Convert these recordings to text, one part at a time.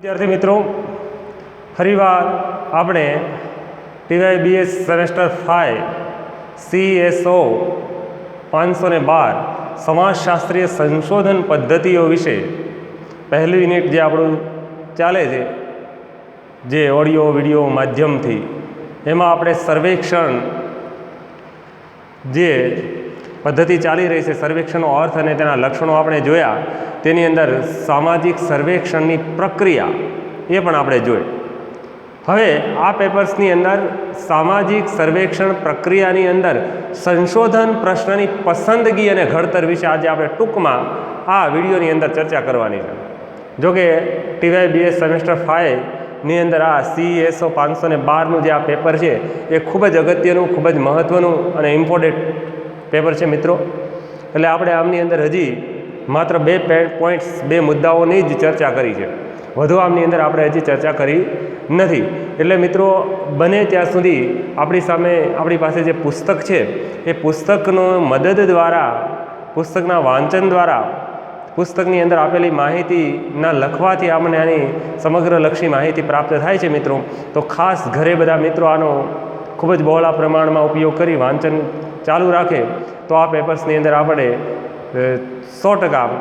विद्यार्थी मित्रों, फरीवार आपणे TYBS सेमेस्टर 5 CSO 512 समाजशास्त्रीय संशोधन पद्धतिओ विषे पहली यूनिट जे आपणुं चाले छे जे ऑडियो विडियो माध्यम थी एमां आपणे सर्वेक्षण जे पद्धति चाली रही है सर्वेक्षणनो अर्थ अने तेना लक्षणों आपणे जोया तेनी अंदर सामाजिक सर्वेक्षणनी प्रक्रिया ए पण आपणे जोई। हवे आ पेपर्सनी अंदर सामाजिक सर्वेक्षण प्रक्रियानी अंदर संशोधन प्रश्ननी पसंदगी अने घड़तर विषे आज आपणे टूंकमां आ विडियोनी अंदर चर्चा करवानी छे। जो कि TYBS सेमेस्टर 5 नी अंदर आ CSO 512 जे आ पेपर है ये खूब ज अगत्यनुं खूब ज महत्वनुं अने इम्पोर्टન્ટ पेपर है मित्रों। एटले आपणे आमनी अंदर हजी मात्र 2 पॉइंट्स 2 मुद्दाओनी ज चर्चा करी है, वधु आमनी अंदर आपणे हजी चर्चा करी नहीं। एटले मित्रों बने त्यां सुधी आपणी सामे आपणी पासे जे पुस्तक है ये पुस्तकनो मदद द्वारा पुस्तकना वांचन द्वारा पुस्तकनी अंदर आपेली माहितीना लखवाथी आपणे आनी समग्र लक्षी माहिती प्राप्त थाय छे मित्रों। तो खास घरे बधा मित्रों आनो खूब ज बहोळा प्रमाणमां उपयोग करी वांचन चालू राखे तो आ पेपर्सनी अंदर आपणे 100%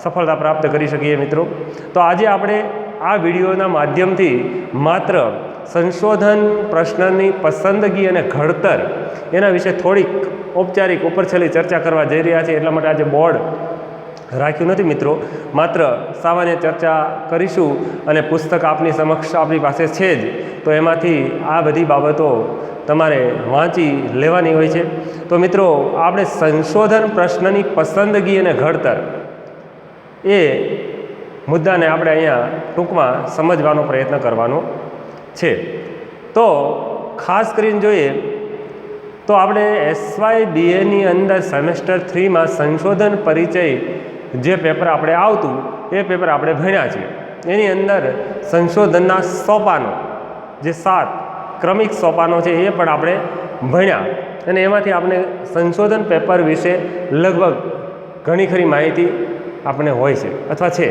सफलता प्राप्त करी शकीए मित्रों। तो आज आपणे आ विडियोना माध्यमथी मात्र संशोधन प्रश्ननी पसंदगी अने घड़तर एना विषे थोड़ीक औपचारिक उपरछली चर्चा करवा जई रह्या छे। एटला माटे आज बोर्ड राख्युं नथी मित्रों, मात्र सामान्य चर्चा करीशुं अने पुस्तक आपनी समक्ष आपणी पासे छे ज तो एमांथी आ बधी बाबतो तमारे वाँची लेवानी होय छे। तो मित्रों आपणे संशोधन प्रश्ननी पसंदगी अने घड़तर ए मुद्दाने आपणे अहींया टूंकमां समजवानो प्रयत्न करवानो छे। तो खास करीने जोईए तो आपणे SYBA नी अंदर सेमेस्टर 3 में संशोधन परिचय जे पेपर आपणे आवतुं ए पेपर आपणे भण्या छे। एनी अंदर संशोधनना सोपानो जे 7 क्रमिक सोपानो छे ए पण आपणे भण्या अने एमांथी आपणे संशोधन पेपर विषे लगभग घणी खरी माहिती आपणे होय छे अथवा छे।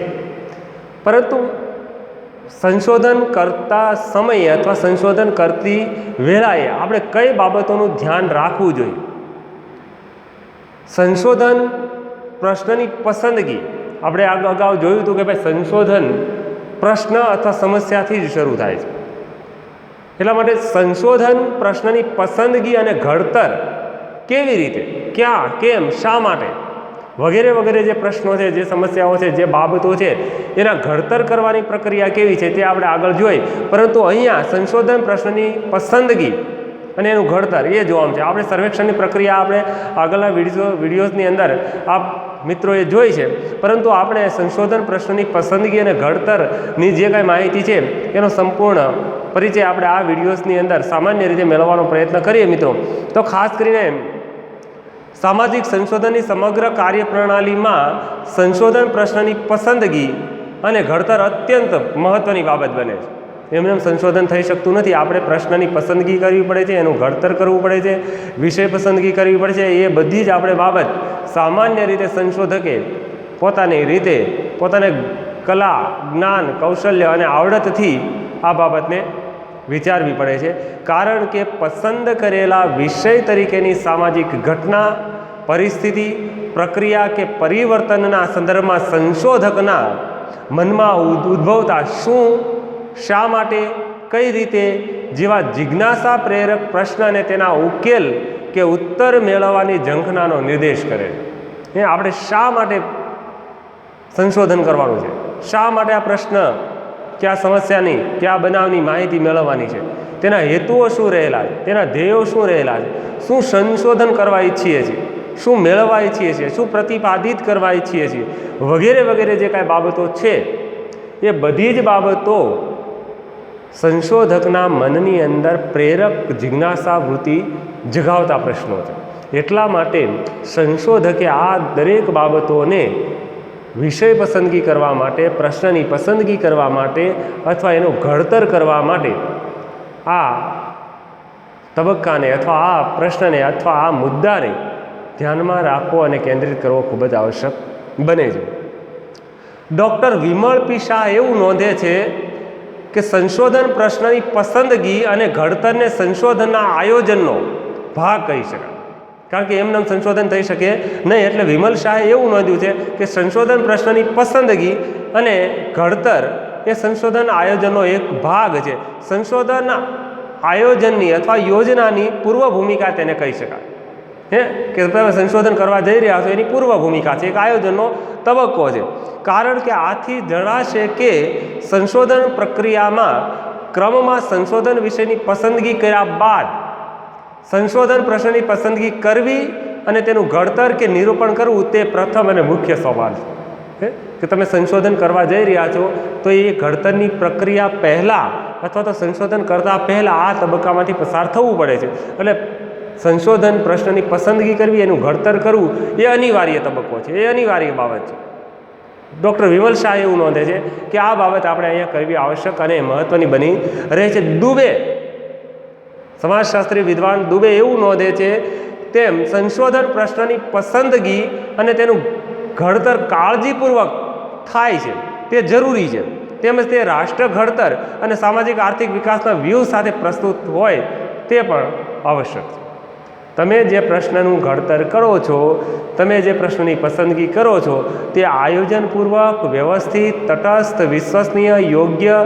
परंतु संशोधन करता समये अथवा संशोधन करती वेळाए आपणे कई बाबतोनुं ध्यान राखवुं जोईए। संशोधन प्रश्ननी पसंदगी आपणे अगाऊ जोयुं हतुं के भाई संशोधन प्रश्न अथवा समस्याथी ज शरू थाय छे। એટલા માટે સંશોધન પ્રશ્નની પસંદગી અને ઘડતર કેવી રીતે, ક્યાં, કેમ, શા માટે વગેરે વગેરે જે પ્રશ્નો છે, જે સમસ્યાઓ છે, જે બાબતો છે એના ઘડતર કરવાની પ્રક્રિયા કેવી છે તે આપણે આગળ જોઈ। પરંતુ અહીંયા સંશોધન પ્રશ્નની પસંદગી અને એનું ઘડતર એ જોવાનું છે। આપણે સર્વેક્ષણની પ્રક્રિયા આપણે આગળના વિડીયોઝની અંદર આ મિત્રોએ જોઈ છે, પરંતુ આપણે સંશોધન પ્રશ્નની પસંદગી અને ઘડતરની જે કાંઈ માહિતી છે એનો સંપૂર્ણ परिचय આપણે આ વિડીયોઝની અંદર સામાન્ય રીતે મેળવવાનો પ્રયત્ન કરીએ મિત્રો। તો ખાસ કરીને સામાજિક સંશોધનની સમગ્ર કાર્યપ્રણાલીમાં સંશોધન પ્રશ્નની પસંદગી અને ઘડતર અત્યંત મહત્ત્વની બાબત બને છે। એમને સંશોધન થઈ શકતું નથી, આપણે પ્રશ્નની પસંદગી કરવી પડે છે, એનું ઘડતર કરવું પડે છે, વિષય પસંદગી કરવી પડે છે। એ બધી જ આપણે બાબત સામાન્ય રીતે સંશોધકે પોતાની રીતે પોતાને કલા, જ્ઞાન, કૌશલ્ય અને આવડતથી આ બાબતને વિચારવી પડે છે। કારણ કે પસંદ કરેલા વિષય તરીકેની સામાજિક ઘટના, પરિસ્થિતિ, પ્રક્રિયા કે પરિવર્તનના સંદર્ભમાં સંશોધકના મનમાં ઉદ્ભવતા શું, શા માટે, કઈ રીતે જેવા જિજ્ઞાસા પ્રેરક પ્રશ્ન અને તેના ઉકેલ કે ઉત્તર મેળવવાની ઝંખનાનો નિર્દેશ કરે છે। આપણે શા માટે સંશોધન કરવાનું છે, શા માટે આ પ્રશ્ન क्या समस्यानी क्या बनावनी माहिती मेळववानी छे, तेना हेतुओ शुं रहेला छे, तेना ध्येयो शुं रहेला छे, शुं संशोधन करवा इच्छीए छीए, शुं मेळववा इच्छीए छीए, शुं प्रतिपादित करवा इच्छीए छीए वगैरे वगैरे जे कांई बाबतो छे ए बधी ज बाबतो संशोधकना मननी अंदर प्रेरक जिज्ञासा वृत्ति जगावता प्रश्नो छे। एटला माटे संशोधके आ दरेक बाबतोने विषय पसंदगी करवा माटे, प्रश्ननी पसंदगी करवा माटे अथवा एनु घड़तर करवा माटे आ तबक्काने अथवा आ प्रश्नने अथवा आ मुद्दाने ध्यानमां राखवो अने केंद्रित करवो खूब ज आवश्यक बने छे। डॉक्टर विमल पी शाह एवुं नोंधे छे કે સંશોધન પ્રશ્નની પસંદગી અને ઘડતરને સંશોધનના આયોજનનો ભાગ કહી શકાય, કારણ કે એમનેમ સંશોધન થઈ શકે નહીં. એટલે વિમલ શાહે એવું નોંધ્યું છે કે સંશોધન પ્રશ્નની પસંદગી અને ઘડતર એ સંશોધન આયોજનનો એક ભાગ છે. સંશોધન આયોજનની અથવા યોજનાની પૂર્વ ભૂમિકા તેને કહી શકાય કે તમે સંશોધન કરવા જઈ રહ્યા છો એની પૂર્વ ભૂમિકા છે, એક આયોજનનો તબક્કો છે. કારણ કે આથી જણાશે કે સંશોધન પ્રક્રિયામાં ક્રમમાં સંશોધન વિષયની પસંદગી કર્યા બાદ સંશોધન પ્રશ્નની પસંદગી કરવી અને તેનું ઘડતર કે નિરૂપણ કરવું તે પ્રથમ અને મુખ્ય સવાલ છે કે તમે સંશોધન કરવા જઈ રહ્યા છો તો એ ઘડતરની પ્રક્રિયા પહેલાં અથવા તો સંશોધન કરતાં પહેલાં આ તબક્કામાંથી પસાર થવું પડે છે. એટલે સંશોધન પ્રશ્નની પસંદગી કરવી, એનું ઘડતર કરવું એ અનિવાર્ય તબક્કો છે, એ અનિવાર્ય બાબત છે. ડૉક્ટર વિમલ શાહ એવું નોંધે છે કે આ બાબત આપણે અહીંયા કરવી આવશ્યક અને મહત્ત્વની બની રહે છે. દુબે, સમાજશાસ્ત્રી વિદ્વાન દુબે એવું નોંધે છે તેમ સંશોધન પ્રશ્નની પસંદગી અને તેનું ઘડતર કાળજીપૂર્વક થાય છે તે જરૂરી છે, તેમજ તે રાષ્ટ્ર ઘડતર અને સામાજિક આર્થિક વિકાસના વ્યૂહ સાથે પ્રસ્તુત હોય તે પણ આવશ્યક છે. તમે જે પ્રશ્નનું ઘડતર કરો છો, તમે જે પ્રશ્નની પસંદગી કરો છો તે આયોજનપૂર્વક, વ્યવસ્થિત, તટસ્થ, વિશ્વસનીય, યોગ્ય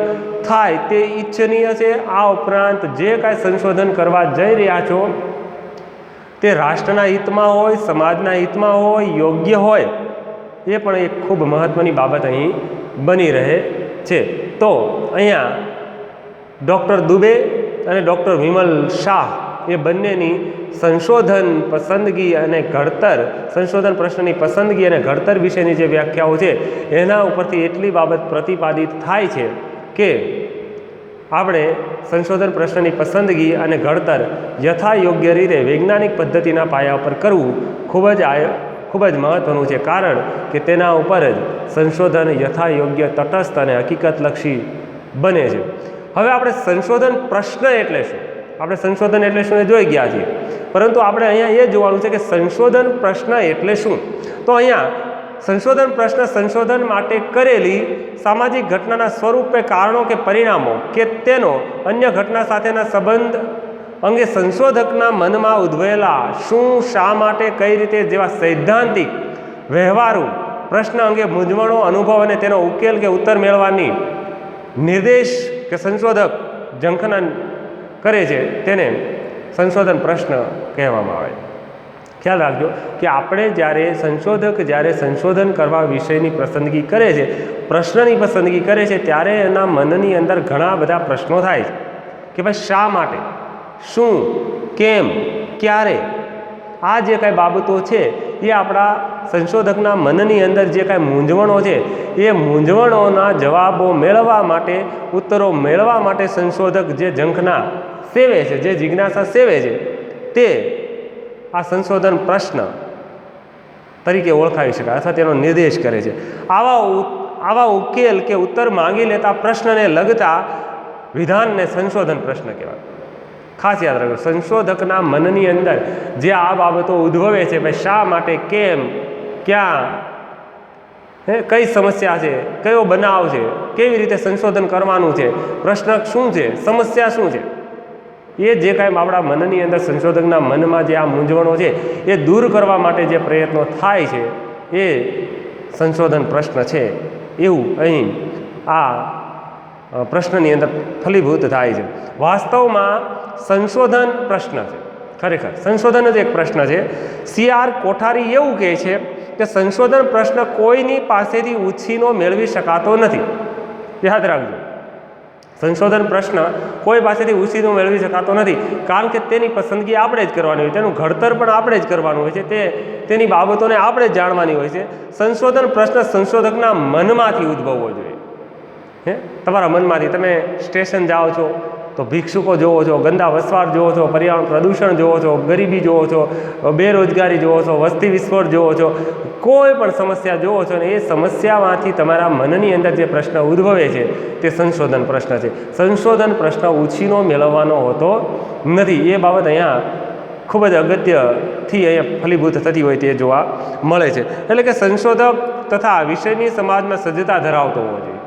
થાય તે ઈચ્છનીય છે. આ ઉપરાંત જે કાંઈ સંશોધન કરવા જઈ રહ્યા છો તે રાષ્ટ્રના હિતમાં હોય, સમાજના હિતમાં હોય, યોગ્ય હોય, એ પણ એક ખૂબ મહત્ત્વની બાબત અહીં બની રહે છે. તો અહીંયા ડૉક્ટર દુબે અને ડૉક્ટર વિમલ શાહ એ બંનેની સંશોધન પસંદગી અને ઘડતર, સંશોધન પ્રશ્નની પસંદગી અને ઘડતર વિશેની જે વ્યાખ્યાઓ છે એના ઉપરથી એટલી બાબત પ્રતિપાદિત થાય છે કે આપણે સંશોધન પ્રશ્નની પસંદગી અને ઘડતર યથાયોગ્ય રીતે વૈજ્ઞાનિક પદ્ધતિના પાયા ઉપર કરવું ખૂબ જ મહત્ત્વનું છે, કારણ કે તેના ઉપર જ સંશોધન યથાયોગ્ય, તટસ્થ અને હકીકતલક્ષી બને છે. હવે આપણે સંશોધન પ્રશ્ન એટલે શું, આપણે સંશોધન એટલે શું એ જોઈ ગયા છીએ, પરંતુ આપણે અહીંયા એ જોવાનું છે કે સંશોધન પ્રશ્ન એટલે શું. તો અહીંયા સંશોધન પ્રશ્ન સંશોધન માટે કરેલી સામાજિક ઘટનાના સ્વરૂપે કારણો કે પરિણામો કે તેનો અન્ય ઘટના સાથેના સંબંધ અંગે સંશોધકના મનમાં ઉદ્ભવેલા શું, શા માટે, કઈ રીતે જેવા સૈદ્ધાંતિક, વ્યવહારુ પ્રશ્ન અંગે મૂંઝવણો, અનુભવ અને તેનો ઉકેલ કે ઉત્તર મેળવવાની નિર્દેશ કે સંશોધક ઝંખના કરે છે તેને સંશોધન પ્રશ્ન કહેવામાં આવે. ખ્યાલ રાખજો કે આપણે જ્યારે સંશોધન કરવા વિષયની પસંદગી કરે છે, પ્રશ્નની પસંદગી કરે છે, ત્યારે એના મનની અંદર ઘણા બધા પ્રશ્નો થાય છે કે ભાઈ શા માટે, શું, કેમ, ક્યારે. આ જે કાંઈ બાબતો છે એ આપણા સંશોધકના મનની અંદર જે કાંઈ મૂંઝવણો છે એ મૂંઝવણોના જવાબો મેળવવા માટે, ઉત્તરો મેળવવા માટે સંશોધક જે ઝંખના સેવે છે, જે જિજ્ઞાસા સેવે છે તે આ સંશોધન પ્રશ્ન તરીકે ઓળખાવી શકાય અથવા તેનો નિર્દેશ કરે છે. આવા ઉકેલ કે ઉત્તર માંગી લેતા પ્રશ્નને લગતા વિધાનને સંશોધન પ્રશ્ન કહેવાય. ખાસ યાદ રાખો, સંશોધકના મનની અંદર જે આ બાબતો ઉદ્ભવે છે, ભાઈ શા માટે, કેમ, ક્યાં, કઈ સમસ્યા છે, કયો બનાવ છે, કેવી રીતે સંશોધન કરવાનું છે, પ્રશ્ન શું છે, સમસ્યા શું છે, એ જે કાંઈ આપણા મનની અંદર સંશોધકના મનમાં જે આ મૂંઝવણો છે એ દૂર કરવા માટે જે પ્રયત્નો થાય છે એ સંશોધન પ્રશ્ન છે એવું અહીં આ પ્રશ્નની અંદર ફલીભૂત થાય છે. વાસ્તવમાં સંશોધન પ્રશ્ન છે, ખરેખર સંશોધન જ એક પ્રશ્ન છે. CR કોઠારી એવું કહે છે કે સંશોધન પ્રશ્ન કોઈની પાસેથી ઉછીનો મેળવી શકાતો નથી. યાદ રાખજો, સંશોધન પ્રશ્ન કોઈ પાસેથી ઉછીનો મેળવી શકાતો નથી, કારણ કે તેની પસંદગી આપણે જ કરવાની હોય, તેનું ઘડતર પણ આપણે જ કરવાનું હોય છે, તેની બાબતોને આપણે જ જાણવાની હોય છે. સંશોધન પ્રશ્ન સંશોધકના મનમાંથી ઉદ્ભવવો જોઈએ. તમારા મનમાંથી તમે સ્ટેશન જાઓ છો તો ભિક્ષુકો જોવો છો, ગંદા વસવાટ જોવો છો, પર્યાવરણ પ્રદૂષણ જોવો છો, ગરીબી જોવો છો, બેરોજગારી જોવો છો, વસ્તી વિસ્ફોટ જોવો છો, કોઈ પણ સમસ્યા જોવો છો ને એ સમસ્યામાંથી તમારા મનની અંદર જે પ્રશ્ન ઉદ્ભવે છે તે સંશોધન પ્રશ્ન છે. સંશોધન પ્રશ્ન ઉછીનો મેળવવાનો હોતો નથી. એ બાબત અહીંયા ખૂબ જ અગત્યથી અહીંયા ફલીભૂત થતી હોય તે જોવા મળે છે. એટલે કે સંશોધક તથા વિષયની સમાજમાં સજ્જતા ધરાવતો હોવો જોઈએ.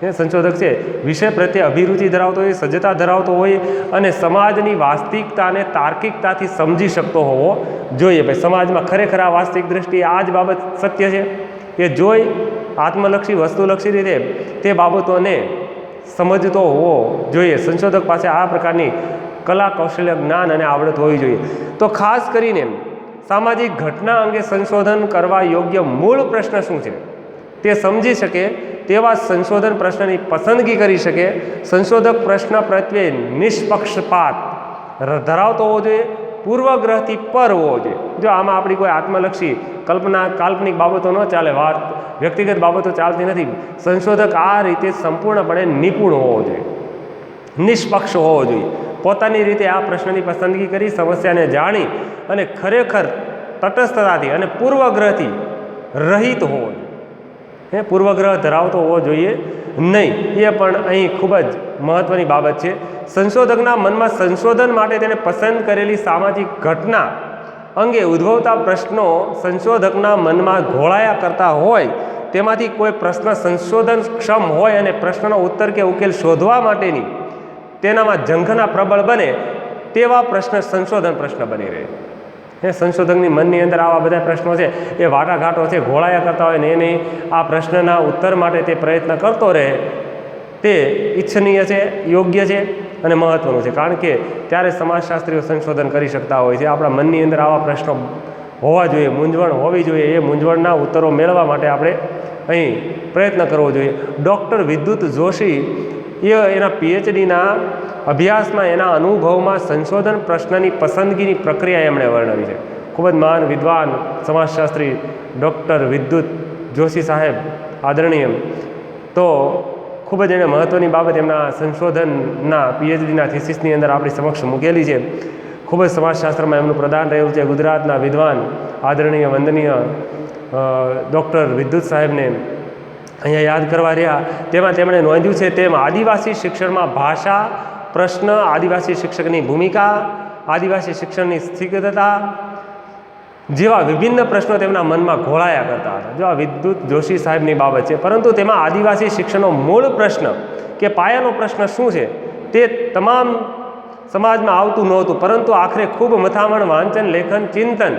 સંશોધક છે વિષય પ્રત્યે અભિરુચિ ધરાવતો હોય, સજ્જતા ધરાવતો હોય અને સમાજની વાસ્તવિકતાને તાર્કિકતાથી સમજી શકતો હોવો જોઈએ. ભાઈ સમાજમાં ખરેખર આ વાસ્તવિક દ્રષ્ટિએ આ જ બાબત સત્ય છે કે જોઈ આત્મલક્ષી વસ્તુલક્ષી રીતે તે બાબતોને સમજતો હોવો જોઈએ. સંશોધક પાસે આ પ્રકારની કલા, કૌશલ્ય, જ્ઞાન અને આવડત હોવી જોઈએ. તો ખાસ કરીને સામાજિક ઘટના અંગે સંશોધન કરવા યોગ્ય મૂળ પ્રશ્ન શું છે તે સમજી શકે તેવા સંશોધન પ્રશ્નની પસંદગી કરી શકે. સંશોધક પ્રશ્ન પ્રત્યે નિષ્પક્ષપાત ધરાવતો હોવો જોઈએ, પૂર્વગ્રહથી પર હોવો જોઈએ. જો આમાં આપણી કોઈ આત્મલક્ષી કલ્પના, કાલ્પનિક બાબતો ન ચાલે, વાત વ્યક્તિગત બાબતો ચાલતી નથી. સંશોધક આ રીતે સંપૂર્ણપણે નિપુણ હોવો જોઈએ, નિષ્પક્ષ હોવો જોઈએ. પોતાની રીતે આ પ્રશ્નની પસંદગી કરી સમસ્યાને જાણી અને ખરેખર તટસ્થતાથી અને પૂર્વગ્રહથી રહિત હોવો જોઈએ. પૂર્વગ્રહ ધરાવતો હોવો જોઈએ નહીં. એ પણ અહીં ખૂબ જ મહત્ત્વની બાબત છે. સંશોધકના મનમાં સંશોધન માટે તેને પસંદ કરેલી સામાજિક ઘટના અંગે ઉદ્ભવતા પ્રશ્નો સંશોધકના મનમાં ઘોળાયા કરતા હોય તેમાંથી કોઈ પ્રશ્ન સંશોધનક્ષમ હોય અને પ્રશ્નનો ઉત્તર કે ઉકેલ શોધવા માટેની તેનામાં ઝંખના પ્રબળ બને તેવા પ્રશ્ન સંશોધન પ્રશ્ન બની રહે. સંશોધકની મનની અંદર આવા બધા પ્રશ્નો છે એ વાટાઘાટો છે, ઘોળાયા કરતા હોય ને એને આ પ્રશ્નના ઉત્તર માટે તે પ્રયત્ન કરતો રહે તે ઈચ્છનીય છે, યોગ્ય છે અને મહત્ત્વનું છે. કારણ કે ત્યારે સમાજશાસ્ત્રીઓ સંશોધન કરી શકતા હોય છે. આપણા મનની અંદર આવા પ્રશ્નો હોવા જોઈએ, મૂંઝવણ હોવી જોઈએ. એ મૂંઝવણના ઉત્તરો મેળવવા માટે આપણે અહીં પ્રયત્ન કરવો જોઈએ. ડૉક્ટર વિદ્યુત જોશી એના પીએચડીના અભ્યાસમાં, એના અનુભવમાં સંશોધન પ્રશ્નની પસંદગીની પ્રક્રિયા એમણે વર્ણવી છે. ખૂબ જ મહાન વિદ્વાન સમાજશાસ્ત્રી ડૉક્ટર વિદ્યુત જોશી સાહેબ આદરણીય. તો ખૂબ જ એને મહત્ત્વની બાબત એમના સંશોધનના પીએચડીના થીસીસની અંદર આપણી સમક્ષ મૂકેલી છે. ખૂબ જ સમાજશાસ્ત્રમાં એમનું પ્રદાન રહ્યું છે. ગુજરાતના વિદ્વાન આદરણીય વંદનીય ડૉક્ટર વિદ્યુત સાહેબને અહીંયા યાદ કરવા રહ્યા. તેમાં તેમણે નોંધ્યું છે તેમ આદિવાસી શિક્ષણમાં ભાષા પ્રશ્ન, આદિવાસી શિક્ષકની ભૂમિકા, આદિવાસી શિક્ષણની સ્થિતતા જેવા વિભિન્ન પ્રશ્નો તેમના મનમાં ઘોળાયા કરતા હતા. જો આ વિદ્યુત જોશી સાહેબની બાબત છે. પરંતુ તેમાં આદિવાસી શિક્ષણનો મૂળ પ્રશ્ન કે પાયાનો પ્રશ્ન શું છે તે તમામ સમાજમાં આવતું નહોતું. પરંતુ આખરે ખૂબ મથામણ, વાંચન, લેખન, ચિંતન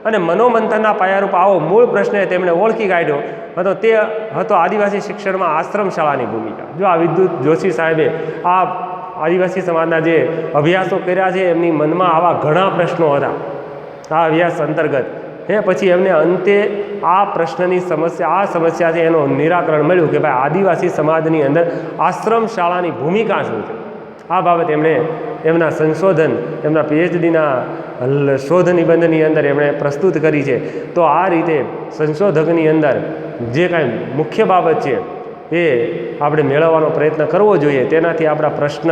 અને મનોમંથનના પાયારૂપ આવો મૂળ પ્રશ્ને તેમણે ઓળખી કાઢ્યો હતો. તે હતો આદિવાસી શિક્ષણમાં આશ્રમ શાળાની ભૂમિકા. જો આ વિદ્યુત જોશી સાહેબે આ આદિવાસી સમાજના જે અભ્યાસો કર્યા છે એમની મનમાં આવા ઘણા પ્રશ્નો હતા આ અભ્યાસ અંતર્ગત. પછી એમને અંતે આ પ્રશ્નની સમસ્યા, આ સમસ્યા છે એનું નિરાકરણ મળ્યું કે ભાઈ આદિવાસી સમાજની અંદર આશ્રમ શાળાની ભૂમિકા શું છે. આ બાબત એમણે એમના સંશોધન, એમના પીએચડીના શોધ નિબંધની અંદર એમણે પ્રસ્તુત કરી છે. તો આ રીતે સંશોધકની અંદર જે કાંઈ મુખ્ય બાબત છે એ આપણે મેળવવાનો પ્રયત્ન કરવો જોઈએ. તેનાથી આપણા પ્રશ્ન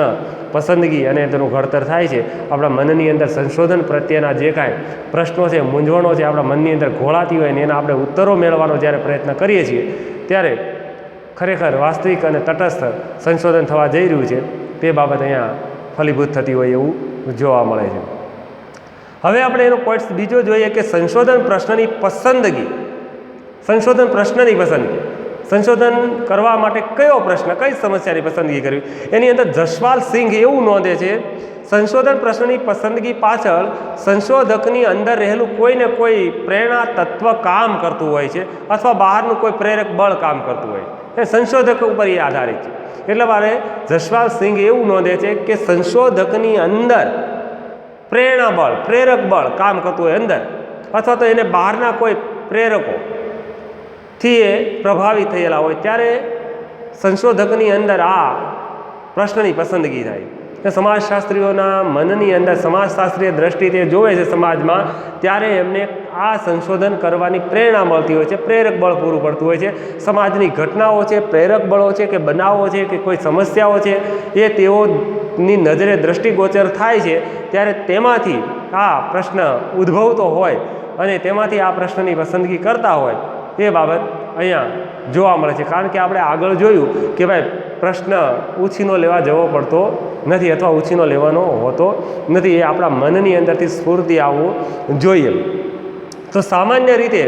પસંદગી અને તેનું ઘડતર થાય છે. આપણા મનની અંદર સંશોધન પ્રત્યેના જે કાંઈ પ્રશ્નો છે, મૂંઝવણો છે, આપણા મનની અંદર ઘોળાતી હોય ને એના આપણે ઉત્તરો મેળવવાનો જ્યારે પ્રયત્ન કરીએ છીએ ત્યારે ખરેખર વાસ્તવિક અને તટસ્થ સંશોધન થવા જઈ રહ્યું છે. તે બાબત અહીંયા ફલીભૂત થતી હોય એવું જોવા મળે છે. હવે આપણે એનો પોઈન્ટ બીજો જોઈએ કે સંશોધન પ્રશ્નની પસંદગી. સંશોધન પ્રશ્નની પસંદગી, સંશોધન કરવા માટે કયો પ્રશ્ન, કઈ સમસ્યાની પસંદગી કરવી, એની અંદર જસપાલ સિંઘ એવું નોંધે છે સંશોધન પ્રશ્નની પસંદગી પાછળ સંશોધકની અંદર રહેલું કોઈને કોઈ પ્રેરણા તત્વ કામ કરતું હોય છે અથવા બહારનું કોઈ પ્રેરક બળ કામ કરતું હોય. એ સંશોધક ઉપર એ આધારિત છે. એટલે મારે જસપાલ સિંઘ એવું નોંધે છે કે સંશોધકની અંદર પ્રેરણા બળ, પ્રેરક બળ કામ કરતું હોય અંદર, અથવા તો એને બહારના કોઈ પ્રેરકોથી એ પ્રભાવિત થયેલા હોય ત્યારે સંશોધકની અંદર આ પ્રશ્નની પસંદગી થાય. સમાજશાસ્ત્રીઓના મનની અંદર સમાજશાસ્ત્રીય દ્રષ્ટિથી જોવે છે સમાજમાં, ત્યારે એમને આ સંશોધન કરવાની પ્રેરણા મળતી હોય છે, પ્રેરક બળ પૂરું પડતું હોય છે. સમાજની ઘટનાઓ છે, પ્રેરક બળો છે કે બનાવો છે કે કોઈ સમસ્યાઓ છે એ તેઓની નજરે દ્રષ્ટિગોચર થાય છે ત્યારે તેમાંથી આ પ્રશ્ન ઉદ્ભવતો હોય અને તેમાંથી આ પ્રશ્નની પસંદગી કરતા હોય એ બાબત અહીંયા જોવા મળે છે. કારણ કે આપણે આગળ જોયું કે ભાઈ પ્રશ્ન ઉછીનો લેવા જવો પડતો નથી અથવા ઉછીનો લેવાનો હોતો નથી. એ આપણા મનની અંદરથી સ્ફૂર્તિ આવવું જોઈએ. તો સામાન્ય રીતે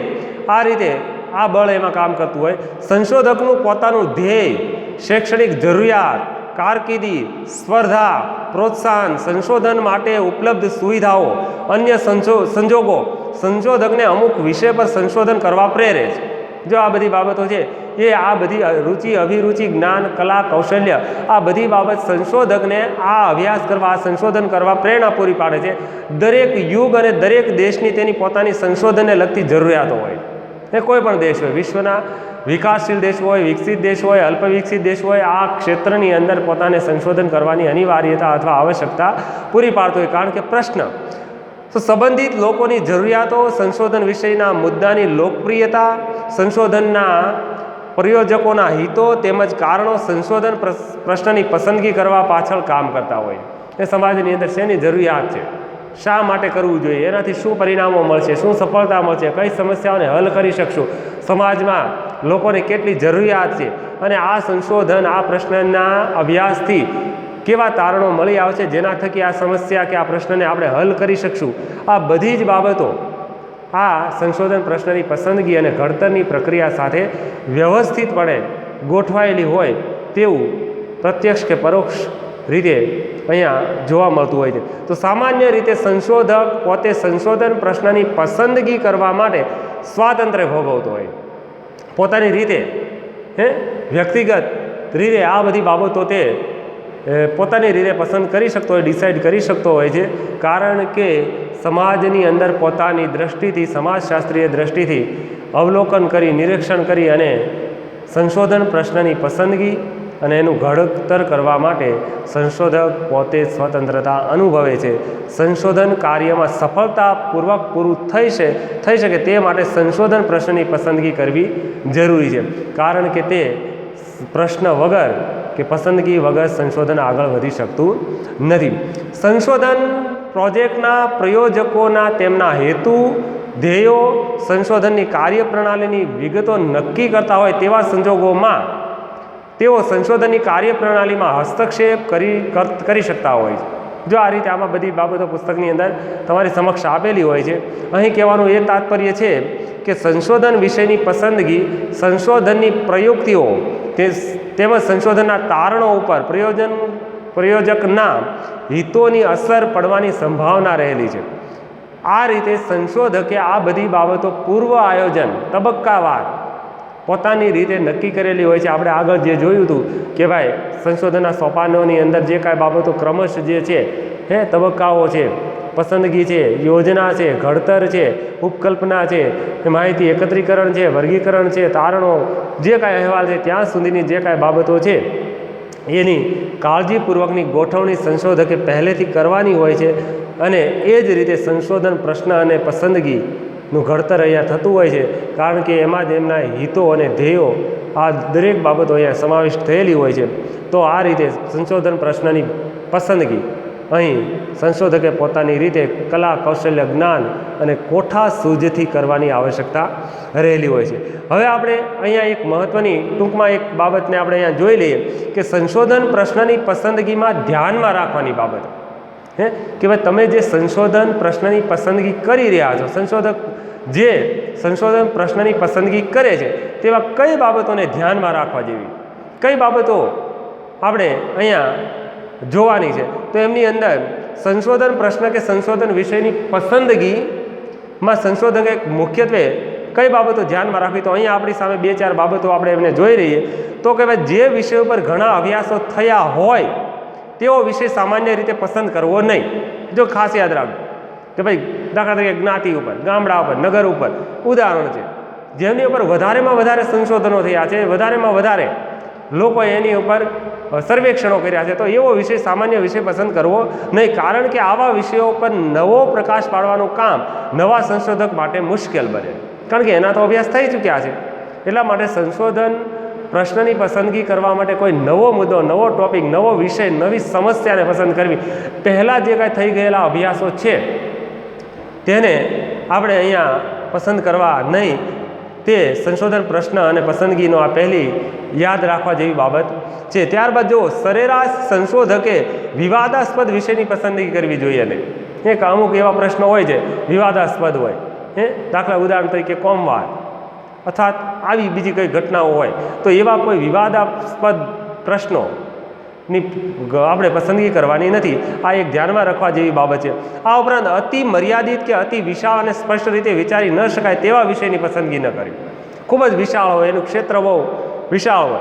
આ બળ એમાં કામ કરતું હોય. સંશોધકનું પોતાનું ધ્યેય શૈક્ષણિક જરૂરિયાત, કારકિર્દી, સ્પર્ધા, પ્રોત્સાહન, સંશોધન માટે ઉપલબ્ધ સુવિધાઓ, અન્ય સંજોગો સંશોધકને અમુક વિષય પર સંશોધન કરવા પ્રેરે છે. જો આ બધી બાબતો છે એ આ બધી રુચિ, અભિરુચિ, જ્ઞાન, કલા, કૌશલ્ય, આ બધી બાબત સંશોધકને આ અભ્યાસ કરવા, આ સંશોધન કરવા પ્રેરણા પૂરી પાડે છે. દરેક યુગ અને દરેક દેશની તેની પોતાની સંશોધનને લગતી જરૂરિયાતો હોય. એ કોઈ પણ દેશ હોય, વિશ્વના વિકાસશીલ દેશ હોય, વિકસિત દેશ હોય, અલ્પ વિકસિત દેશ હોય, આ ક્ષેત્રની અંદર પોતાને સંશોધન કરવાની અનિવાર્યતા અથવા આવશ્યકતા પૂરી પાડતો હોય. કારણ કે પ્રશ્ન તો સંબંધિત લોકોની જરૂરિયાતો, સંશોધન વિષયના મુદ્દાની લોકપ્રિયતા, સંશોધનના પ્રયોજકોના હિતો તેમજ કારણો સંશોધન પ્રશ્નની પસંદગી કરવા પાછળ કામ કરતા હોય. એ સમાજની અંદર શેની જરૂરિયાત છે, શા માટે કરવું જોઈએ, એનાથી શું પરિણામો મળશે, શું સફળતા મળશે, કઈ સમસ્યાઓને હલ કરી શકશું, સમાજમાં લોકોને કેટલી જરૂરિયાત છે અને આ સંશોધન, આ પ્રશ્નના અભ્યાસથી કેવા તારણો મળી આવશે જેના થકી આ સમસ્યા કે આ પ્રશ્નને આપણે હલ કરી શકશું. આ બધી જ બાબતો આ સંશોધન પ્રશ્નની પસંદગી અને ઘડતરની પ્રક્રિયા સાથે વ્યવસ્થિતપણે ગોઠવાયેલી હોય તેવું પ્રત્યક્ષ કે પરોક્ષ રીતે અહીંયા જોવા મળતું હોય છે. તો સામાન્ય રીતે સંશોધક પોતે સંશોધન પ્રશ્નની પસંદગી કરવા માટે સ્વાતંત્ર્ય ભોગવતો હોય, પોતાની રીતે વ્યક્તિગત રીતે આ બધી બાબતો તે પોતાની રીતે પસંદ કરી શકતો હોય, ડિસાઇડ કરી શકતો હોય છે. કારણ કે સમાજની અંદર પોતાની દ્રષ્ટિથી, સમાજશાસ્ત્રીય દ્રષ્ટિથી અવલોકન કરી, નિરીક્ષણ કરી અને સંશોધન પ્રશ્નની પસંદગી અને એનું ઘડતર કરવા માટે સંશોધક પોતે સ્વતંત્રતા અનુભવે છે. સંશોધન કાર્યમાં સફળતાપૂર્વક પૂરું થઈ શકે તે માટે સંશોધન પ્રશ્નની પસંદગી કરવી જરૂરી છે. કારણ કે તે પ્રશ્ન વગર કે પસંદગી વગર સંશોધન આગળ વધી શકતું નથી. સંશોધન પ્રોજેક્ટના પ્રયોજકોના તેમના હેતુ, ધ્યેયો, સંશોધનની કાર્યપ્રણાલીની વિગતો નક્કી કરતા હોય તેવા સંજોગોમાં તેઓ સંશોધનની કાર્યપ્રણાલીમાં હસ્તક્ષેપ કરી શકતા હોય છે. જો આ રીતે આમાં બધી બાબતો પુસ્તકની અંદર તમારી સમક્ષ આપેલી હોય છે. અહીં કહેવાનું એ તાત્પર્ય છે કે સંશોધન વિષયની પસંદગી, સંશોધનની પ્રયુક્તિઓ તેમજ સંશોધનના તારણો ઉપર પ્રયોજકના હિતોની અસર પડવાની સંભાવના રહેલી છે. આ રીતે સંશોધકે આ બધી બાબતો પૂર્વ આયોજન, તબક્કાવાર પોતાની રીતે નક્કી કરેલી હોય છે. આપણે આગળ જે જોયું હતું કે ભાઈ સંશોધનના સોપાનોની અંદર જે કાંઈ બાબતો ક્રમશ જે છે તબક્કાઓ છે, પસંદગી છે, યોજના છે, ઘડતર છે, ઉપકલ્પના છે, માહિતી એકત્રીકરણ છે, વર્ગીકરણ છે, તારણો, જે કાંઈ અહેવાલ છે ત્યાં સુધીની જે કાંઈ બાબતો છે એની કાળજીપૂર્વકની ગોઠવણી સંશોધકે પહેલેથી કરવાની હોય છે. અને એ જ રીતે સંશોધન પ્રશ્ન અને પસંદગીનું ઘડતર અહીંયા થતું હોય છે. કારણ કે એમાં જ એમના હિતો અને ધ્યેયો આ દરેક બાબતો અહીંયા સમાવિષ્ટ થયેલી હોય છે. તો આ રીતે સંશોધન પ્રશ્નની પસંદગી અહીં સંશોધકે પોતાની રીતે કલા, કૌશલ્ય, જ્ઞાન અને કોઠા સૂઝથી કરવાની આવશ્યકતા રહેલી હોય છે. હવે આપણે અહીંયા એક મહત્ત્વની ટૂંકમાં એક બાબતને આપણે અહીંયા જોઈ લઈએ કે સંશોધન પ્રશ્નની પસંદગીમાં ધ્યાનમાં રાખવાની બાબત કે ભાઈ તમે જે સંશોધન પ્રશ્નની પસંદગી કરી રહ્યા છો, સંશોધક જે સંશોધન પ્રશ્નની પસંદગી કરે છે તેવા કઈ બાબતોને ધ્યાનમાં રાખવા જેવી, કઈ બાબતો આપણે અહીંયા જોવાની છે. તો એમની અંદર સંશોધન પ્રશ્ન કે સંશોધન વિષયની પસંદગીમાં સંશોધકે મુખ્યત્વે કઈ બાબતો ધ્યાનમાં રાખવી, તો અહીંયા આપણી સામે 2-4 બાબતો આપણે એમને જોઈ રહીએ. તો કે ભાઈ જે વિષય ઉપર ઘણા અભ્યાસો થયા હોય તેવો વિષય સામાન્ય રીતે પસંદ કરવો નહીં. જો ખાસ યાદ રાખજો કે ભાઈ દાખલા તરીકે જ્ઞાતિ ઉપર, ગામડા ઉપર, નગર ઉપર ઉદાહરણ છે, જેમની ઉપર વધારેમાં વધારે સંશોધનો થયા છે, વધારેમાં વધારે લોકોએ એની ઉપર સર્વેક્ષણો કર્યા છે, તો એવો વિષય સામાન્ય વિષય પસંદ કરવો નહીં. કારણ કે આવા વિષયો પર નવો પ્રકાશ પાડવાનું કામ નવા સંશોધક માટે મુશ્કેલ બને, કારણ કે એના તો અભ્યાસ થઈ ચૂક્યા છે. એટલા માટે સંશોધન પ્રશ્નની પસંદગી કરવા માટે કોઈ નવો મુદ્દો, નવો ટોપિક, નવો વિષય, નવી સમસ્યાને પસંદ કરવી, પહેલાં જે કાંઈ થઈ ગયેલા અભ્યાસો છે તેને આપણે અહીંયા પસંદ કરવા નહીં. તે સંશોધન પ્રશ્ન અને પસંદગીનો આ પહેલી યાદ રાખવા જેવી બાબત છે. ત્યારબાદ જો સરેરાશ સંશોધકે વિવાદાસ્પદ વિષયની પસંદગી કરવી જોઈએ નહીં. એક અમુક એવા પ્રશ્નો હોય છે વિવાદાસ્પદ હોય, દાખલા ઉદાહરણ તરીકે કોમવાદ અથવા આવી બીજી કઈ ઘટનાઓ હોય, તો એવા કોઈ વિવાદાસ્પદ પ્રશ્નોની આપણે પસંદગી કરવાની નથી. આ એક ધ્યાનમાં રાખવા જેવી બાબત છે. આ ઉપરાંત અતિ મર્યાદિત કે અતિ વિશાળ અને સ્પષ્ટ રીતે વિચારી ન શકાય તેવા વિષયની પસંદગી ન કરવી. ખૂબ જ વિશાળ હોય, એનું ક્ષેત્ર બહુ વિશાળ હોય,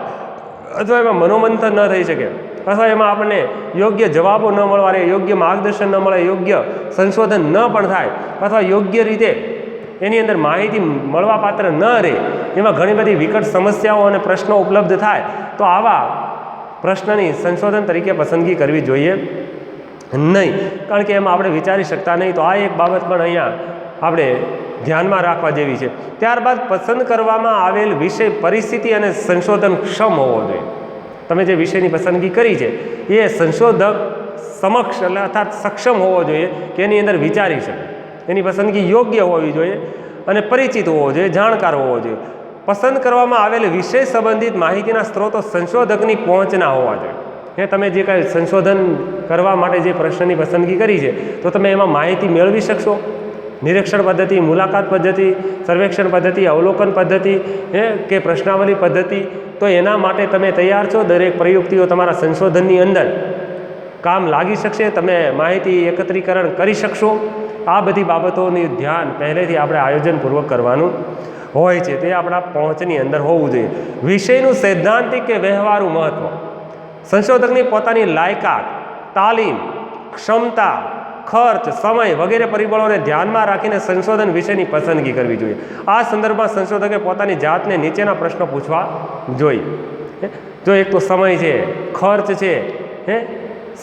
અથવા એમાં મનોમંથન ન થઈ શકે, અથવા એમાં આપણને યોગ્ય જવાબો ન મળવા રહે, યોગ્ય માર્ગદર્શન ન મળે, યોગ્ય સંશોધન ન પણ થાય, અથવા યોગ્ય રીતે એની અંદર માહિતી મળવાપાત્ર ન રહે, એમાં ઘણી બધી વિકટ સમસ્યાઓ અને પ્રશ્નો ઉપલબ્ધ થાય, તો આવા પ્રશ્નની સંશોધન તરીકે પસંદગી કરવી જોઈએ નહીં, કારણ કે એમાં આપણે વિચારી શકતા નહીં. તો આ એક બાબત પણ અહીંયા આપણે ધ્યાનમાં રાખવા જેવી છે. ત્યારબાદ પસંદ કરવામાં આવેલ વિષય પરિસ્થિતિ અને સંશોધનક્ષમ હોવો જોઈએ. તમે જે વિષયની પસંદગી કરી છે એ સંશોધક સમક્ષ એટલે અર્થાત સક્ષમ હોવો જોઈએ કે એની અંદર વિચારી શકે, એની પસંદગી યોગ્ય હોવી જોઈએ અને પરિચિત હોવો જોઈએ, જાણકાર હોવો જોઈએ. પસંદ કરવામાં આવેલ વિષય સંબંધિત માહિતીના સ્ત્રોતો સંશોધકની પહોંચના હોવા જોઈએ. એ તમે જે કાંઈ સંશોધન કરવા માટે જે પ્રશ્નની પસંદગી કરી છે તો તમે એમાં માહિતી મેળવી શકશો. નિરીક્ષણ પદ્ધતિ, મુલાકાત પદ્ધતિ, સર્વેક્ષણ પદ્ધતિ, અવલોકન પદ્ધતિ કે પ્રશ્નાવલી પદ્ધતિ, તો એના માટે તમે તૈયાર છો. દરેક પ્રયુક્તિઓ તમારા સંશોધનની અંદર કામ લાગી શકશે, તમે માહિતી એકત્રીકરણ કરી શકશો. આ બધી બાબતોનું ધ્યાન પહેલેથી આપણે આયોજનપૂર્વક કરવાનું હોય છે, તે આપણા પહોંચની અંદર હોવું જોઈએ. વિષયનું સૈદ્ધાંતિક કે વ્યવહારુ મહત્ત્વ, સંશોધકની પોતાની લાયકાત, તાલીમ, ક્ષમતા, ખર્ચ, સમય વગેરે પરિબળોને ધ્યાનમાં રાખીને સંશોધન વિષયની પસંદગી કરવી જોઈએ. આ સંદર્ભમાં સંશોધકે પોતાની જાતને નીચેના પ્રશ્નો પૂછવા જોઈએ. જો એક તો સમય છે, ખર્ચ છે,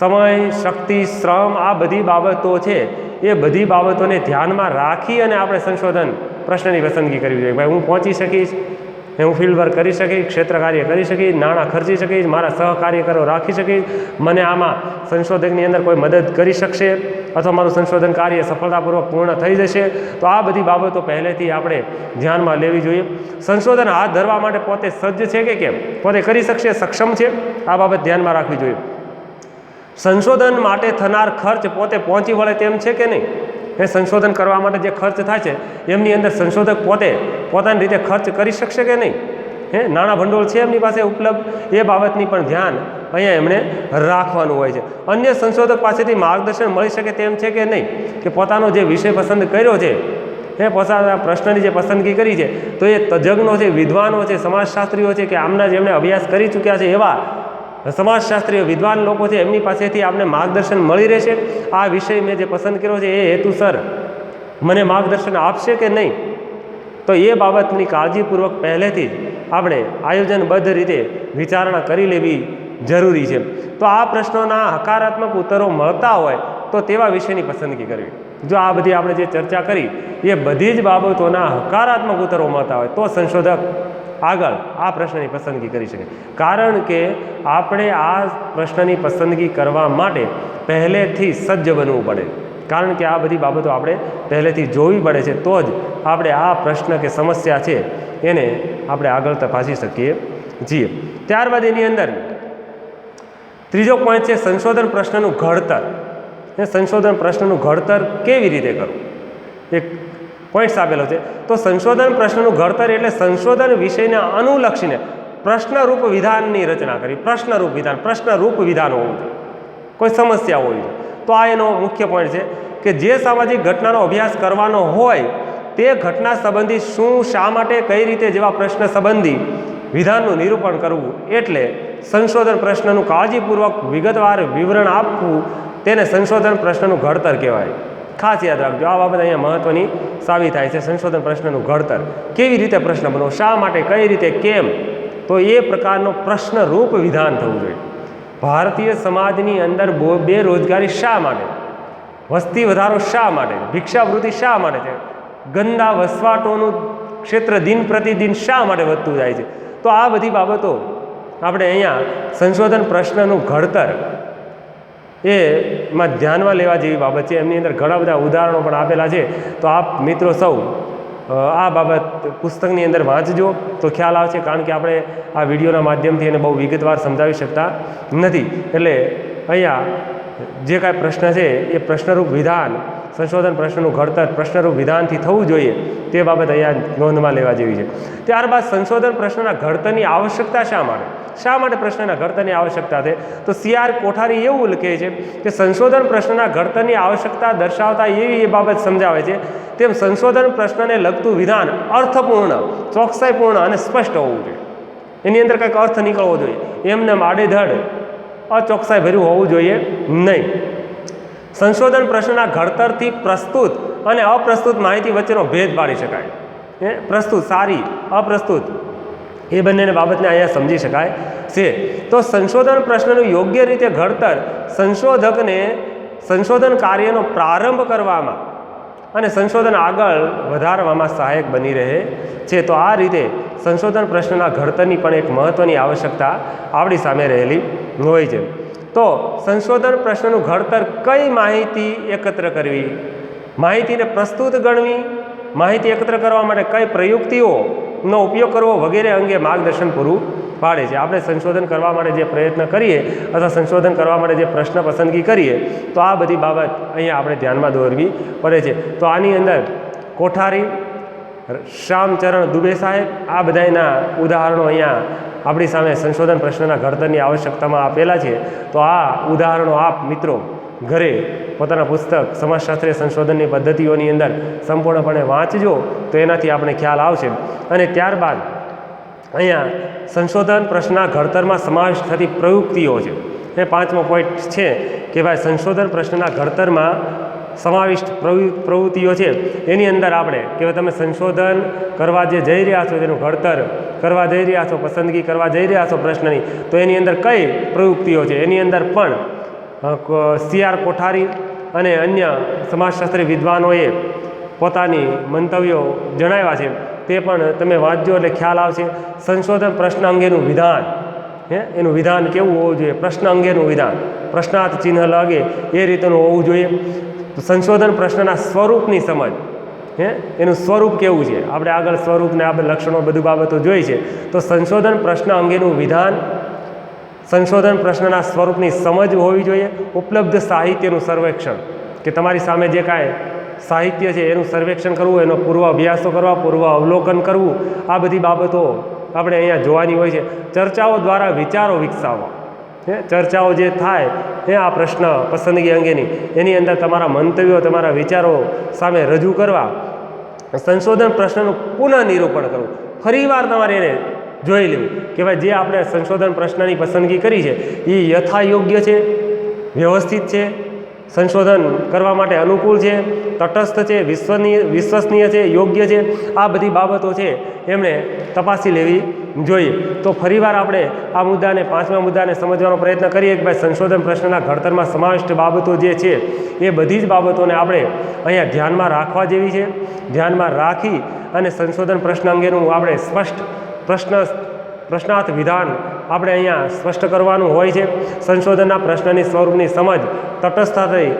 સમય, શક્તિ, શ્રમ, આ બધી બાબતો છે, એ બધી બાબતોને ધ્યાનમાં રાખી અને આપણે સંશોધન પ્રશ્નની પસંદગી કરવી જોઈએ. ભાઈ હું પહોંચી શકીશ, હું ફિલ્ડ વર્ક કરી શકીશ, ક્ષેત્ર કાર્ય કરી શકીશ, નાણાં ખર્ચી શકીશ, મારા સહકાર્યકરો રાખી શકીશ, મને આમાં સંશોધકની અંદર કોઈ મદદ કરી શકશે, અથવા મારું સંશોધન કાર્ય સફળતાપૂર્વક પૂર્ણ થઈ જશે. તો આ બધી બાબતો પહેલેથી આપણે ધ્યાનમાં લેવી જોઈએ. સંશોધન હાથ ધરવા માટે પોતે સજ્જ છે કે કેમ, પોતે કરી શકશે, સક્ષમ છે, આ બાબત ધ્યાનમાં રાખવી જોઈએ. સંશોધન માટે થનાર ખર્ચ પોતે પહોંચી વળે તેમ છે કે નહીં, એ સંશોધન કરવા માટે જે ખર્ચ થાય છે એમની અંદર સંશોધક પોતે પોતાની રીતે ખર્ચ કરી શકશે કે નહીં, નાણાં ભંડોળ છે એમની પાસે ઉપલબ્ધ, એ બાબતની પણ ધ્યાન અહીંયા એમણે રાખવાનું હોય છે. અન્ય સંશોધક પાસેથી માર્ગદર્શન મળી શકે તેમ છે કે નહીં, કે પોતાનો જે વિષય પસંદ કર્યો છે, એ પોતાના પ્રશ્નની જે પસંદગી કરી છે તો એ તજજ્ઞો છે, વિદ્વાનો છે, સમાજશાસ્ત્રીઓ છે, કે આમના જેમણે અભ્યાસ કરી ચૂક્યા છે એવા સમાજશાસ્ત્રીય વિદ્વાન લોકો છે, એમની પાસેથી આપણે માર્ગદર્શન મળી રહેશે. આ વિષય મેં જે પસંદ કર્યો છે એ હેતુસર મને માર્ગદર્શન આપશે કે નહીં, તો એ બાબતની કાળજીપૂર્વક પહેલેથી જ આપણે આયોજનબદ્ધ રીતે વિચારણા કરી લેવી જરૂરી છે. તો આ પ્રશ્નોના હકારાત્મક ઉત્તરો મળતા હોય તો તેવા વિષયની પસંદગી કરવી. જો આ બધી આપણે જે ચર્ચા કરી એ બધી જ બાબતોના હકારાત્મક ઉત્તરો મળતા હોય તો સંશોધક આગળ આ પ્રશ્નની પસંદગી કરી શકે. કારણ કે આપણે આ પ્રશ્નની પસંદગી કરવા માટે પહેલેથી સજ્જ બનવું પડે, કારણ કે આ બધી બાબતો આપણે પહેલેથી જોવી પડે છે, તો જ આપણે આ પ્રશ્ન કે સમસ્યા છે એને આપણે આગળ તપાસી શકીએ છીએ. ત્યારબાદ એની અંદર ત્રીજો પોઈન્ટ છે સંશોધન પ્રશ્નનું ઘડતર. એ સંશોધન પ્રશ્નનું ઘડતર કેવી રીતે કરવું, એક પોઈન્ટ્સ આપેલો છે. તો સંશોધન પ્રશ્નનું ઘડતર એટલે સંશોધન વિષયને અનુલક્ષીને પ્રશ્નરૂપ વિધાનની રચના કરવી. પ્રશ્નરૂપ વિધાન, પ્રશ્નરૂપ વિધાન હોવું જોઈએ, કોઈ સમસ્યા હોવી જોઈએ. તો આ એનો મુખ્ય પોઈન્ટ છે કે જે સામાજિક ઘટનાનો અભ્યાસ કરવાનો હોય તે ઘટના સંબંધી શું, શા માટે, કઈ રીતે જેવા પ્રશ્ન સંબંધી વિધાનનું નિરૂપણ કરવું, એટલે સંશોધન પ્રશ્નનું કાળજીપૂર્વક વિગતવાર વિવરણ આપવું, તેને સંશોધન પ્રશ્નનું ઘડતર કહેવાય. ખાસ યાદ રાખજો, આ બાબત અહીંયા મહત્ત્વની સાબિત થાય છે. સંશોધન પ્રશ્નનું ઘડતર, કેવી રીતે પ્રશ્ન બનવો, શા માટે, કઈ રીતે, કેમ, તો એ પ્રકારનો પ્રશ્નરૂપ વિધાન થવું જોઈએ. ભારતીય સમાજની અંદર બેરોજગારી શા માટે, વસ્તી વધારો શા માટે, ભિક્ષાવૃત્તિ શા માટે છે, ગંદા વસવાટોનું ક્ષેત્ર દિન પ્રતિદિન શા માટે વધતું જાય છે, તો આ બધી બાબતો આપણે અહીંયા સંશોધન પ્રશ્નનું ઘડતર એમાં ધ્યાનમાં લેવા જેવી બાબત છે. એમની અંદર ઘણા બધા ઉદાહરણો પણ આપેલા છે, તો આપ મિત્રો સૌ આ બાબત પુસ્તકની અંદર વાંચજો તો ખ્યાલ આવશે, કારણ કે આપણે આ વિડીયોના માધ્યમથી એને બહુ વિગતવાર સમજાવી શકતા નથી. એટલે અહીંયા જે કાંઈ પ્રશ્ન છે એ પ્રશ્નરૂપ વિધાન સંશોધન પ્રશ્નનું ઘડતર પ્રશ્નરૂપ વિધાનથી થવું જોઈએ તે બાબત અહીંયા નોંધમાં લેવા જેવી છે. ત્યારબાદ સંશોધન પ્રશ્નના ઘડતરની આવશ્યકતા શા માટે પ્રશ્નના ઘડતરની આવશ્યકતા છે? તો CR કોઠારી એવું લખે છે કે સંશોધન પ્રશ્નના ઘડતરની આવશ્યકતા દર્શાવતા એવી એ બાબત સમજાવે છે તેમ સંશોધન પ્રશ્નને લગતું વિધાન અર્થપૂર્ણ, ચોકસાઈપૂર્ણ અને સ્પષ્ટ હોવું જોઈએ. એની અંદર કંઈક અર્થ નીકળવો જોઈએ, એમને આડેધડ અચોકસાઈ ભર્યું હોવું જોઈએ નહીં. સંશોધન પ્રશ્નના ઘડતરથી પ્રસ્તુત અને અપ્રસ્તુત માહિતી વચ્ચેનો ભેદ પાડી શકાય. પ્રસ્તુત સારી, અપ્રસ્તુત એ બંનેની બાબતને અહીંયા સમજી શકાય છે. તો સંશોધન પ્રશ્નનું યોગ્ય રીતે ઘડતર સંશોધકને સંશોધન કાર્યનો પ્રારંભ કરવામાં અને સંશોધન આગળ વધારવામાં સહાયક બની રહે છે. તો આ રીતે સંશોધન પ્રશ્નના ઘડતરની પણ એક મહત્ત્વની આવશ્યકતા આપણી સામે રહેલી હોય છે. તો સંશોધન પ્રશ્નનું ઘડતર કઈ માહિતી એકત્ર કરવી, માહિતીને પ્રસ્તુત ગણવી, માહિતી એકત્ર કરવા માટે કઈ પ્રયુક્તિઓનો ઉપયોગ કરવો વગેરે અંગે માર્ગદર્શન પૂરું પાડે છે. આપણે સંશોધન કરવા માટે જે પ્રયત્ન કરીએ અથવા સંશોધન કરવા માટે જે પ્રશ્ન પસંદગી કરીએ તો આ બધી બાબત અહીંયા આપણે ધ્યાનમાં દોરવી પડે છે. તો આની અંદર કોઠારી, શ્યામચરણ દુબે સાહેબ આ બધાના ઉદાહરણો અહીંયા આપણી સામે સંશોધન પ્રશ્નના ઘડતરની આવશ્યકતામાં આપેલા છે. તો આ ઉદાહરણો આપ મિત્રો ઘરે પોતાના પુસ્તક સમાજશાસ્ત્રીય સંશોધનની પદ્ધતિઓની અંદર સંપૂર્ણપણે વાંચજો તો એનાથી આપણે ખ્યાલ આવશે. અને ત્યારબાદ અહીંયા સંશોધન પ્રશ્નના ઘડતરમાં સમાવેશ થતી પ્રયુક્તિઓ છે. એ 5મો પોઈન્ટ છે કે ભાઈ સંશોધન પ્રશ્નના ઘડતરમાં સમાવિષ્ટ પ્રવૃત્તિઓ છે એની અંદર આપણે કે તમે સંશોધન કરવા જે જઈ રહ્યા છો, તેનું ઘડતર કરવા જઈ રહ્યા છો, પસંદગી કરવા જઈ રહ્યા છો પ્રશ્નની, તો એની અંદર કઈ પ્રવૃત્તિઓ છે એની અંદર પણ CR કોઠારી અને અન્ય સમાજશાસ્ત્રી વિદ્વાનોએ પોતાની મંતવ્યો જણાવ્યા છે. તે પણ તમે વાંચજો એટલે ખ્યાલ આવશે. સંશોધન પ્રશ્ન અંગેનું વિધાન, એનું વિધાન કેવું હોવું જોઈએ? પ્રશ્ન અંગેનું વિધાન પ્રશ્નાર્થ ચિહ્ન લાગે એ રીતનું હોવું જોઈએ. સંશોધન પ્રશ્નના સ્વરૂપની સમજ, એનું સ્વરૂપ કેવું છે? આપણે આગળ સ્વરૂપને આપણે લક્ષણો બધું બાબતો જોઈ છે. તો સંશોધન પ્રશ્ન અંગેનું વિધાન, સંશોધન પ્રશ્નના સ્વરૂપની સમજ હોવી જોઈએ. ઉપલબ્ધ સાહિત્યનું સર્વેક્ષણ, કે તમારી સામે જે કાંઈ સાહિત્ય છે એનું સર્વેક્ષણ કરવું, એનો પૂર્વ અભ્યાસો કરવા, પૂર્વ અવલોકન કરવું, આ બધી બાબતો આપણે અહીંયા જોવાની હોય છે. ચર્ચાઓ દ્વારા વિચારો વિકસાવવા, ચર્ચાઓ જે થાય આ પ્રશ્ન પસંદગી અંગેની, એની અંદર તમારા મંતવ્યો, તમારા વિચારો સામે રજૂ કરવા. સંશોધન પ્રશ્નનું પુનઃ નિરૂપણ કરવું, ફરીવાર તમારે એને જોઈ લેવું કે ભાઈ જે આપણે સંશોધન પ્રશ્નની પસંદગી કરી છે એ યથાયોગ્ય છે, વ્યવસ્થિત છે, સંશોધન કરવા માટે અનુકૂળ છે, તટસ્થ છે, વિશ્વસનીય છે, યોગ્ય છે. આ બધી બાબતો છે એમણે તપાસી લેવી જોઈએ. તો ફરીવાર આપણે આ મુદ્દાને, 5મા મુદ્દાને સમજવાનો પ્રયત્ન કરીએ કે ભાઈ સંશોધન પ્રશ્નના ઘડતરમાં સમાવિષ્ટ બાબતો જે છે એ બધી જ બાબતોને આપણે અહીંયા ધ્યાનમાં રાખવા જેવી છે. ધ્યાનમાં રાખી અને સંશોધન પ્રશ્ન અંગેનું આપણે સ્પષ્ટ પ્રશ્નાર્થ વિધાન આપણે અહીંયા સ્પષ્ટ કરવાનું હોય છે. સંશોધનના પ્રશ્નની સ્વરૂપની સમજ તટસ્થતાથી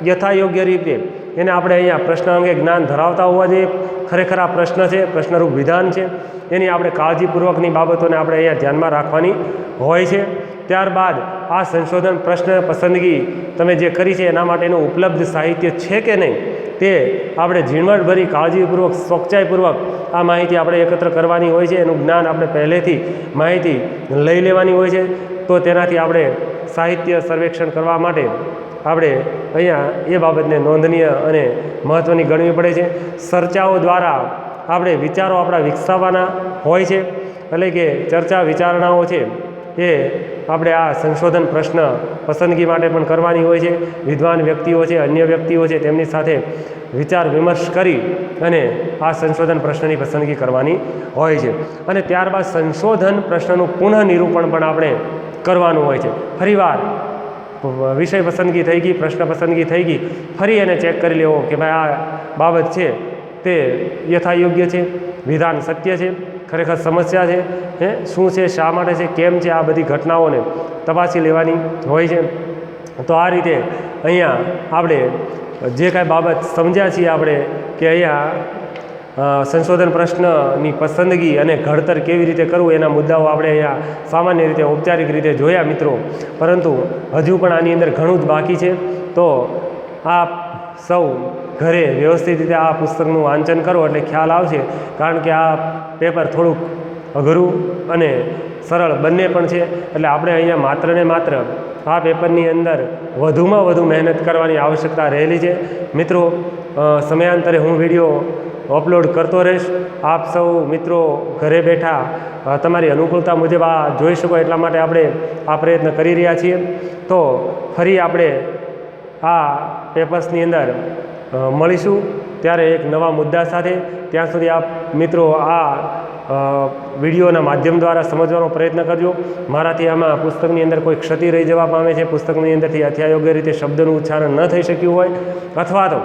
યથાયોગ્ય રીતે એને આપણે અહીંયા પ્રશ્ન અંગે જ્ઞાન ધરાવતા હોવા જોઈએ. ખરેખર આ પ્રશ્ન છે, પ્રશ્નરૂપ વિધાન છે, એની આપણે કાળજીપૂર્વકની બાબતોને આપણે અહીંયા ધ્યાનમાં રાખવાની હોય છે. ત્યારબાદ આ સંશોધન પ્રશ્ન પસંદગી તમે જે કરી છે એના માટેનું ઉપલબ્ધ સાહિત્ય છે કે નહીં તે આપણે ઝીણવટભરી, કાળજીપૂર્વક, ચોકસાઈપૂર્વક આ માહિતી આપણે એકત્ર કરવાની હોય છે. એનું જ્ઞાન આપણે પહેલેથી માહિતી લઈ લેવાની હોય છે. તો તેનાથી આપણે સાહિત્ય સર્વેક્ષણ કરવા માટે આપણે અહીંયા એ બાબતને નોંધનીય અને મહત્ત્વની ગણવી પડે છે. ચર્ચાઓ દ્વારા આપણે વિચારો આપણા વિકસાવવાના હોય છે. એટલે કે ચર્ચા વિચારણાઓ છે એ આપણે આ સંશોધન પ્રશ્ન પસંદગી માટે પણ કરવાની હોય છે. વિદ્વાન વ્યક્તિઓ છે, અન્ય વ્યક્તિઓ છે, તેમની સાથે વિચાર વિમર્શ કરી અને આ સંશોધન પ્રશ્નની પસંદગી કરવાની હોય છે. અને ત્યારબાદ સંશોધન પ્રશ્નનું પુનઃ નિરૂપણ પણ આપણે કરવાનું હોય છે. ફરીવાર વિષય પસંદગી થઈ ગઈ, પ્રશ્ન પસંદગી થઈ ગઈ, ફરી એને ચેક કરી લેવો કે ભાઈ આ બાબત છે તે યથાયોગ્ય છે, વિધાન સત્ય છે, ખરેખર સમસ્યા છે, શું છે, શા માટે છે, કેમ છે, આ બધી ઘટનાઓને તપાસી લેવાની હોય છે. તો આ રીતે અહીંયા આપણે જે કાંઈ બાબત સમજ્યા છીએ આપણે કે અહીંયા સંશોધન પ્રશ્નની પસંદગી અને ઘડતર કેવી રીતે કરવું એના મુદ્દાઓ આપણે અહીંયા સામાન્ય રીતે ઔપચારિક રીતે જોયા મિત્રો. પરંતુ હજુ પણ આની અંદર ઘણું જ બાકી છે. તો આ સૌ ઘરે વ્યવસ્થિત રીતે આ પુસ્તકનું વાંચન કરો એટલે ખ્યાલ આવશે, કારણ કે આ પેપર થોડુંક અઘરું અને સરળ બંને પણ છે. એટલે આપણે અહીંયા માત્ર ને માત્ર આ પેપરની અંદર વધુમાં વધુ મહેનત કરવાની આવશ્યકતા રહેલી છે. મિત્રો, સમયાંતરે હું વિડીયો અપલોડ કરતો રહીશ. આપ સૌ મિત્રો ઘરે બેઠા તમારી અનુકૂળતા મુજબ આ જોઈ શકો એટલા માટે આપણે આ પ્રયત્ન કરી રહ્યા છીએ. તો ફરી આપણે આ પેપર્સની અંદર મળીશું ત્યારે એક નવા મુદ્દા સાથે. ત્યાં સુધી આપ મિત્રો આ વિડીયોના માધ્યમ દ્વારા સમજવાનો પ્રયત્ન કરજો. મારાથી આમાં પુસ્તકની અંદર કોઈ ક્ષતિ રહી જવા પામે છે, પુસ્તકની અંદરથી અથાયોગ્ય રીતે શબ્દનું ઉચ્ચારણ ન થઈ શક્યું હોય, અથવા તો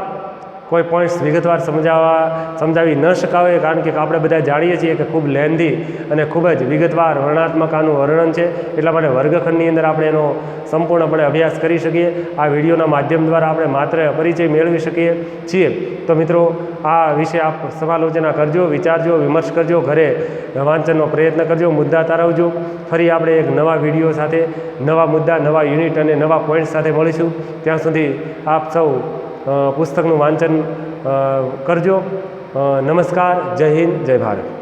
કોઈ પોઈન્ટ્સ વિગતવાર સમજાવી ન શકાવે, કારણ કે આપણે બધા જાણીએ છીએ કે ખૂબ લેન્ધી અને ખૂબ જ વિગતવાર વર્ણનાત્મક આનું વર્ણન છે. એટલા માટે વર્ગખંડની અંદર આપણે એનો સંપૂર્ણપણે અભ્યાસ કરી શકીએ. આ વિડીયોના માધ્યમ દ્વારા આપણે માત્ર પરિચય મેળવી શકીએ છીએ. તો મિત્રો, આ વિશે આપ સમાલોચના કરજો, વિચારજો, વિમર્શ કરજો, ઘરે વાંચનનો પ્રયત્ન કરજો, મુદ્દા તારવજો. ફરી આપણે એક નવા વિડીયો સાથે, નવા મુદ્દા, નવા યુનિટ અને નવા પોઈન્ટ સાથે મળીશું. ત્યાં સુધી આપ સૌ પુસ્તકનું વાંચન કરજો. નમસ્કાર, જય હિન્દ, જય ભારત.